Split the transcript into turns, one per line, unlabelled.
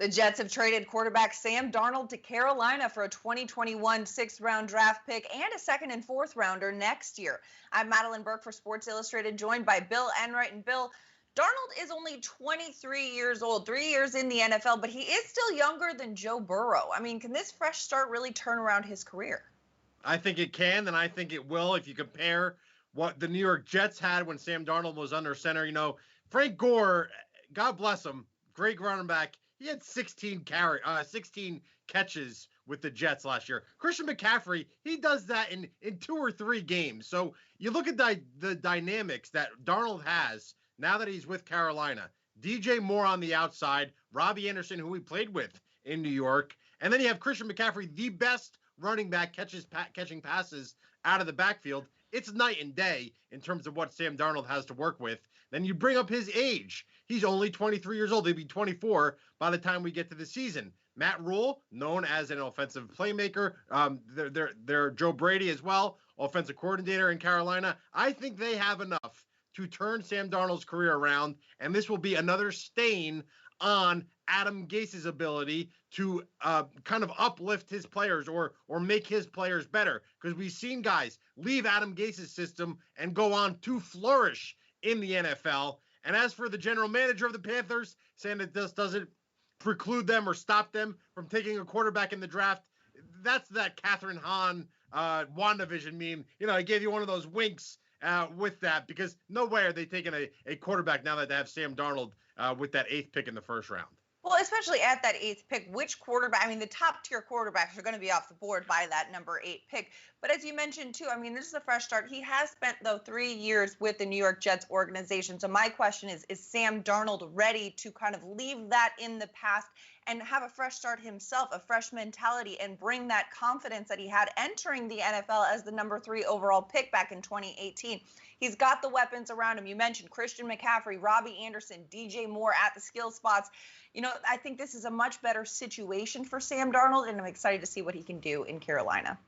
The Jets have traded quarterback Sam Darnold to Carolina for a 2021 sixth-round draft pick and a second and fourth rounder next year. I'm Madeline Burke for Sports Illustrated, joined by Bill Enright. And Bill, Darnold is only 23 years old, 3 years in the NFL, but he is still younger than Joe Burrow. I mean, can this fresh start really turn around his career?
I think it can, and I think it will if you compare what the New York Jets had when Sam Darnold was under center. You know, Frank Gore, God bless him, great running back. He had 16 catches with the Jets last year. Christian McCaffrey, he does that in 2 or 3 games. So you look at the dynamics that Darnold has now that he's with Carolina. DJ Moore on the outside, Robbie Anderson, who he played with in New York, and then you have Christian McCaffrey, the best running back catching passes out of the backfield. It's night and day in terms of what Sam Darnold has to work with. Then you bring up his age. He's only 23 years old. He'll be 24 by the time we get to the season. Matt Rule, known as an offensive playmaker. They're Joe Brady as well, offensive coordinator in Carolina. I think they have enough to turn Sam Darnold's career around, and this will be another stain on Adam Gase's ability to kind of uplift his players or make his players better, because we've seen guys leave Adam Gase's system and go on to flourish in the NFL. And as for the general manager of the Panthers, saying that this doesn't preclude them or stop them from taking a quarterback in the draft, that's that Catherine Hahn WandaVision meme. You know, I gave you one of those winks with that, because no way are they taking a quarterback now that they have Sam Darnold with that 8th pick in the first round.
Well, especially at that 8th pick, which quarterback? I mean, the top tier quarterbacks are going to be off the board by that number 8 pick. But as you mentioned, too, I mean, this is a fresh start. He has spent, though, 3 years with the New York Jets organization. So my question is Sam Darnold ready to kind of leave that in the past and have a fresh start himself, a fresh mentality, and bring that confidence that he had entering the NFL as the number 3 overall pick back in 2018? He's got the weapons around him. You mentioned Christian McCaffrey, Robbie Anderson, DJ Moore at the skill spots. You know, I think this is a much better situation for Sam Darnold, and I'm excited to see what he can do in Carolina.